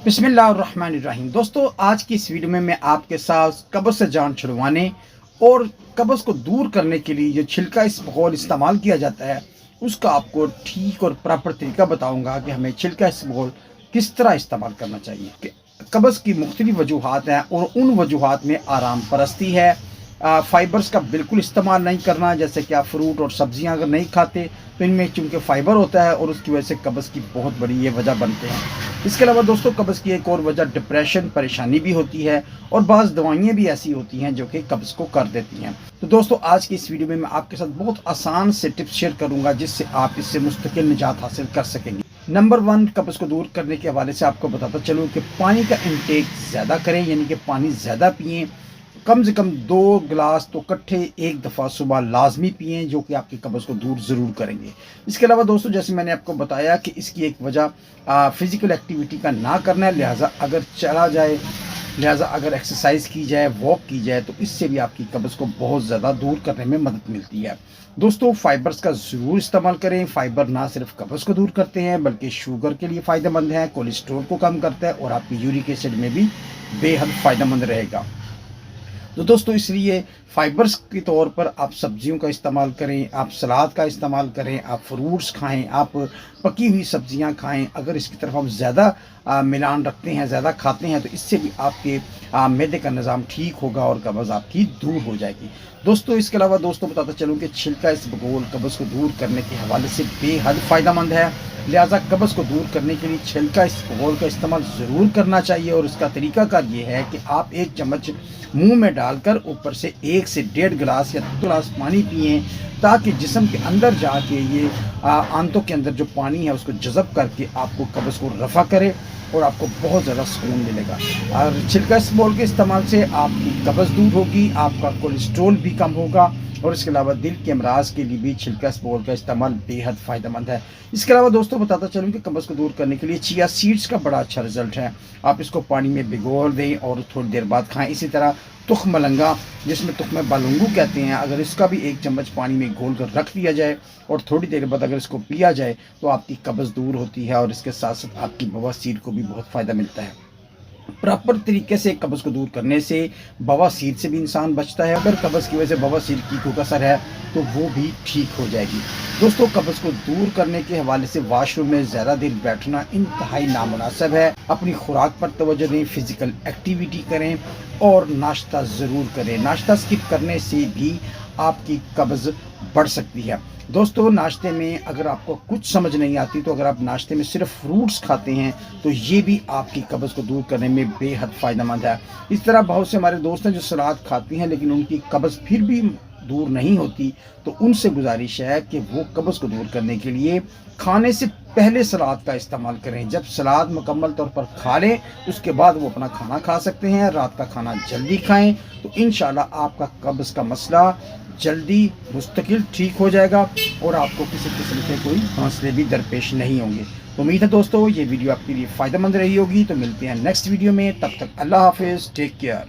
बिस्मिल्लाहिर्रहमानिर्रहीम। दोस्तों, आज की इस वीडियो में मैं आपके साथ कब्ज़ से जान छुड़वाने और कब्ज़ को दूर करने के लिए जो छिलका इसबगोल इस्तेमाल किया जाता है उसका आपको ठीक और प्रॉपर तरीका बताऊंगा कि हमें छिलका इसबगोल किस तरह इस्तेमाल करना चाहिए। कि कब्ज़ की मुख्तलिफ वजूहात हैं और उन वजूहात में आराम परस्ती है। फ़ाइबर्स का बिल्कुल इस्तेमाल नहीं करना, जैसे कि आप फ्रूट और सब्जियां अगर नहीं खाते तो इनमें चूँकि फ़ाइबर होता है और उसकी वजह से कब्ज़ की बहुत बड़ी ये वजह बनते हैं। इसके अलावा दोस्तों, कब्ज़ की एक और वजह डिप्रेशन परेशानी भी होती है और बाज़ दवाइयाँ भी ऐसी होती हैं जो कि कब्ज़ को कर देती हैं। तो दोस्तों, आज की इस वीडियो में मैं आपके साथ बहुत आसान से टिप्स शेयर करूँगा जिससे आप इससे मुस्तकिल निजात हासिल कर सकेंगे। नंबर 1, कब्ज़ को दूर करने के हवाले से आपको बताता चलूँ कि पानी का इंटेक ज़्यादा करें, यानी कि पानी ज़्यादा पिएँ। कम से कम 2 गिलास तो इकट्ठे एक दफ़ा सुबह लाजमी पिएँ, जो कि आपकी कब्ज़ को दूर ज़रूर करेंगे। इसके अलावा दोस्तों, जैसे मैंने आपको बताया कि इसकी एक वजह फ़िज़िकल एक्टिविटी का ना करना है, लिहाजा अगर एक्सरसाइज की जाए, वॉक की जाए तो इससे भी आपकी कब्ज़ को बहुत ज़्यादा दूर करने में मदद मिलती है। दोस्तों, फ़ाइबर्स का ज़रूर इस्तेमाल करें। फ़ाइबर ना सिर्फ कब्ज़ को दूर करते हैं बल्कि शुगर के लिए फ़ायदेमंद है, कोलेस्ट्रॉल को कम करता है और आपकी यूरिक एसिड में भी बेहद फ़ायदेमंद रहेगा। तो दोस्तों, इसलिए फ़ाइबर्स के तौर पर आप सब्जियों का इस्तेमाल करें, आप सलाद का इस्तेमाल करें, आप फ्रूट्स खाएं, आप पकी हुई सब्जियां खाएं। अगर इसकी तरफ आप ज़्यादा मिलान रखते हैं, ज़्यादा खाते हैं तो इससे भी आपके मैदे का निज़ाम ठीक होगा और कब्ज़ आपकी दूर हो जाएगी। दोस्तों, इसके अलावा दोस्तों बताता चलूँ कि छिलका इसबगोल कब्ज़ को दूर करने के हवाले से बेहद फ़ायदेमंद है। लिहाजा कब्ज़ को दूर करने के लिए छिलका इसबगोल का इस्तेमाल ज़रूर करना चाहिए और इसका तरीकाकार ये है कि आप 1 चम्मच मुंह में डालकर ऊपर से 1 से 1.5 गिलास या 2 गिलास पानी पिएं, ताकि जिस्म के अंदर जाके ये आंतों के अंदर जो पानी है उसको जज़ब करके आपको कब्ज़ को रफ़ा करे और आपको बहुत ज़्यादा सुकून मिलेगा। और छिलका इसबगोल के इस्तेमाल से आपकी कब्ज़ दूर होगी, आपका कोलेस्ट्रॉल भी कम होगा और इसके अलावा दिल के अमराज के लिए भी छिलका इसबगोल का इस्तेमाल बेहद फ़ायदेमंद है। इसके अलावा दोस्तों, बताता चलूँ कि कब्ज़ को दूर करने के लिए चिया सीड्स का बड़ा अच्छा रिजल्ट है। आप इसको पानी में भिगो दें और थोड़ी देर बाद खाएं। इसी तरह तुख मलंगा, जिसमें तुख में बालूंगू कहते हैं, अगर इसका भी 1 चम्मच पानी में घोल कर रख दिया जाए और थोड़ी देर बाद अगर इसको पिया जाए तो आपकी कब्ज़ दूर होती है और इसके साथ साथ आपकी बवासीर को भी बहुत फ़ायदा मिलता है। प्रॉपर तरीके से कब्ज़ को दूर करने से बवासीर से भी इंसान बचता है। अगर कब्ज़ की वजह से बवासीर की कोई कसर है तो वो भी ठीक हो जाएगी। दोस्तों, कब्ज़ को दूर करने के हवाले से वॉशरूम में ज़्यादा देर बैठना इंतहाई नामुनासिब है। अपनी खुराक पर तवज्जो दें, फिज़िकल एक्टिविटी करें और नाश्ता ज़रूर करें। नाश्ता स्किप करने से भी आपकी कब्ज़ बढ़ सकती है। दोस्तों, नाश्ते में अगर आपको कुछ समझ नहीं आती तो अगर आप नाश्ते में सिर्फ फ्रूट्स खाते हैं तो ये भी आपकी कब्ज़ को दूर करने में बेहद फ़ायदेमंद है। इस तरह बहुत से हमारे दोस्त हैं जो सलाद खाती हैं लेकिन उनकी कब्ज़ फिर भी दूर नहीं होती, तो उनसे गुजारिश है कि वो कब्ज़ को दूर करने के लिए खाने से पहले सलाद का इस्तेमाल करें। जब सलाद मुकम्मल तौर पर खा लें उसके बाद वो अपना खाना खा सकते हैं। रात का खाना जल्दी खाएं तो इंशाल्लाह आपका कब्ज़ का मसला जल्दी मुस्तकिल ठीक हो जाएगा और आपको किसी किस्म के कोई मसले भी दरपेश नहीं होंगे। तो उम्मीद है दोस्तों ये वीडियो आपके लिए फ़ायदेमंद रही होगी। तो मिलते हैं नेक्स्ट वीडियो में, तब तक अल्लाह हाफिज़, टेक केयर।